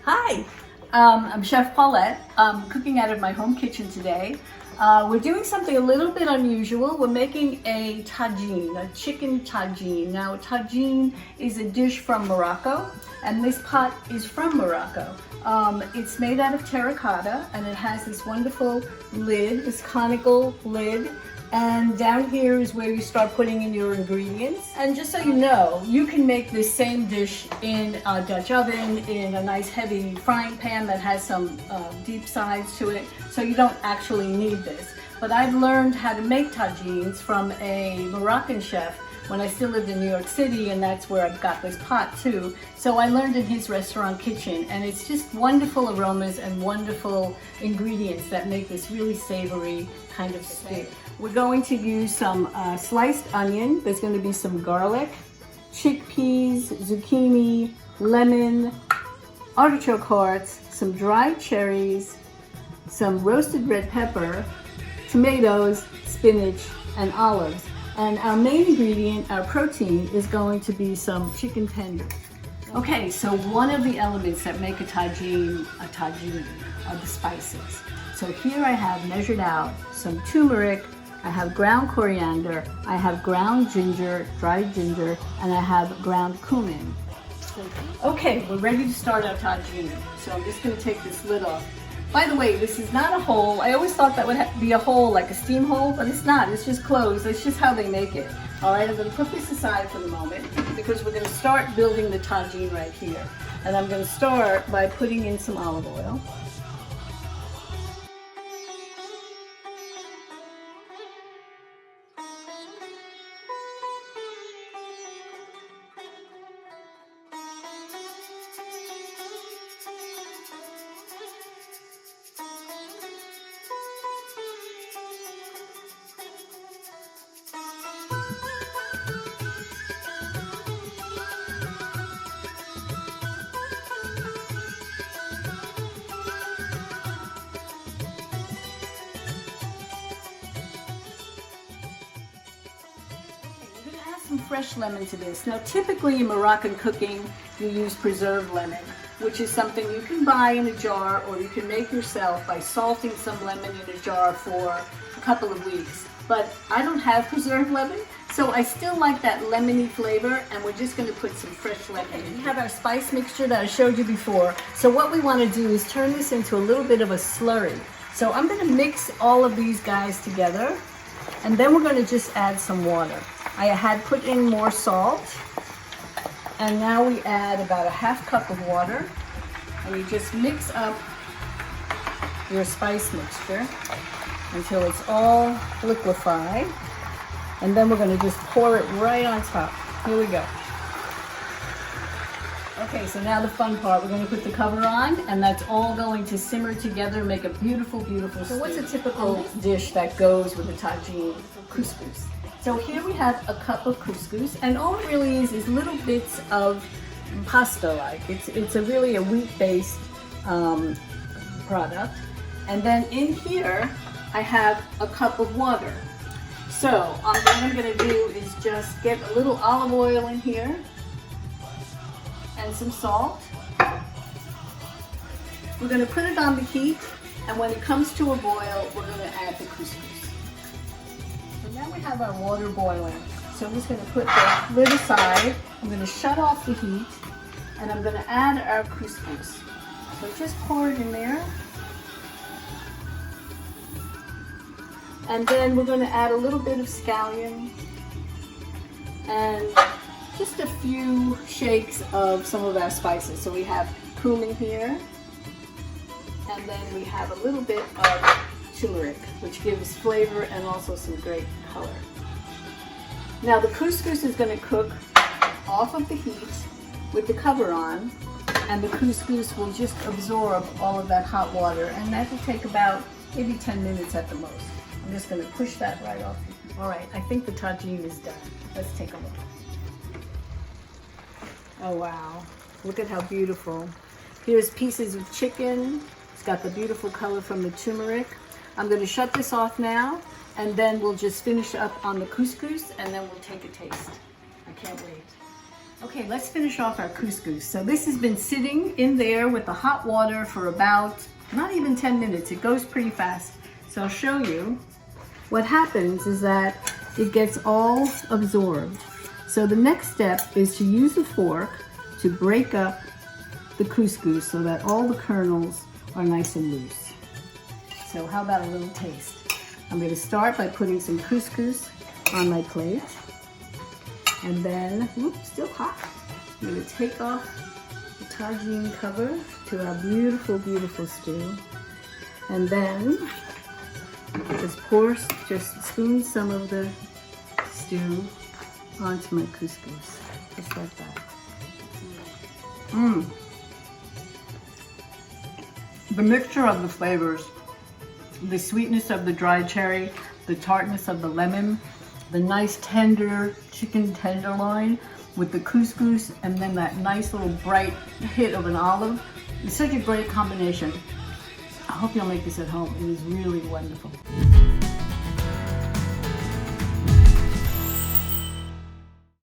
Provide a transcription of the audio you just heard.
Hi, I'm Chef Paulette. I'm cooking out of my home kitchen today. We're doing something a little bit unusual. We're making a tagine, a chicken tagine. Now, tagine is a dish from Morocco, and this pot is from Morocco. It's made out of terracotta, and it has this wonderful lid, this conical lid. And down here is where you start putting in your ingredients. And just so you know, you can make this same dish in a Dutch oven, in a nice heavy frying pan that has some deep sides to it, so you don't actually need this. But I've learned how to make tagines from a Moroccan chef when I still lived in New York City, and that's where I got this pot too. So I learned in his restaurant kitchen, and it's just wonderful aromas and wonderful ingredients that make this really savory kind of stew. We're going to use some sliced onion. There's going to be some garlic, chickpeas, zucchini, lemon, artichoke hearts, some dried cherries, some roasted red pepper, tomatoes, spinach, and olives. And our main ingredient, our protein, is going to be some chicken tenders. Okay, so one of the elements that make a tagine are the spices. So here I have measured out some turmeric, I have ground coriander, I have ground ginger, dried ginger, and I have ground cumin. Okay, we're ready to start our tagine. So I'm just going to take this lid off. By the way, this is not a hole. I always thought that would be a hole, like a steam hole, but it's not. It's just closed. It's just how they make it. All right, I'm going to put this aside for the moment because we're going to start building the tagine right here. And I'm going to start by putting in some olive oil. Some fresh lemon to this. Now typically in Moroccan cooking you use preserved lemon, which is something you can buy in a jar or you can make yourself by salting some lemon in a jar for a couple of weeks. But I don't have preserved lemon, so I still like that lemony flavor, and we're just going to put some fresh lemon. We have our spice mixture that I showed you before. So what we want to do is turn this into a little bit of a slurry. So I'm going to mix all of these guys together, and then we're going to just add some water. I had put in more salt, and now we add about a half cup of water, and you just mix up your spice mixture until it's all liquefied, and then we're going to just pour it right on top. Here we go. Okay, so now the fun part, we're going to put the cover on, and that's all going to simmer together, make a beautiful, beautiful stew. So what's a typical dish that goes with a tagine? Couscous. So here we have a cup of couscous, and all it really is little bits of pasta-like. It's really a wheat-based product. And then in here, I have a cup of water. So what I'm going to do is just get a little olive oil in here and some salt. We're going to put it on the heat, and when it comes to a boil, we're going to add the couscous. Now we have our water boiling. So I'm just going to put the lid aside. I'm going to shut off the heat, and I'm going to add our couscous. So just pour it in there. And then we're going to add a little bit of scallion and just a few shakes of some of our spices. So we have cumin here, and then we have a little bit of turmeric, which gives flavor and also some great color. Now the couscous is going to cook off of the heat with the cover on, and the couscous will just absorb all of that hot water, and that will take about maybe 10 minutes at the most. I'm just going to push that right off. All right, I think the tagine is done. Let's take a look. Oh wow, look at how beautiful. Here's pieces of chicken. It's got the beautiful color from the turmeric. I'm going to shut this off now, and then we'll just finish up on the couscous, and then we'll take a taste. I can't wait. Okay, let's finish off our couscous. So this has been sitting in there with the hot water for about, not even 10 minutes. It goes pretty fast. So I'll show you. What happens is that it gets all absorbed. So the next step is to use a fork to break up the couscous so that all the kernels are nice and loose. So how about a little taste? I'm going to start by putting some couscous on my plate. And then, oops, still hot. I'm going to take off the tagine cover to our beautiful, beautiful stew. And then just spoon some of the stew onto my couscous, just like that. The mixture of the flavors, the sweetness of the dried cherry, the tartness of the lemon, the nice tender chicken tenderloin with the couscous, and then that nice little bright hit of an olive. It's such a great combination. I hope you'll make this at home. It is really wonderful.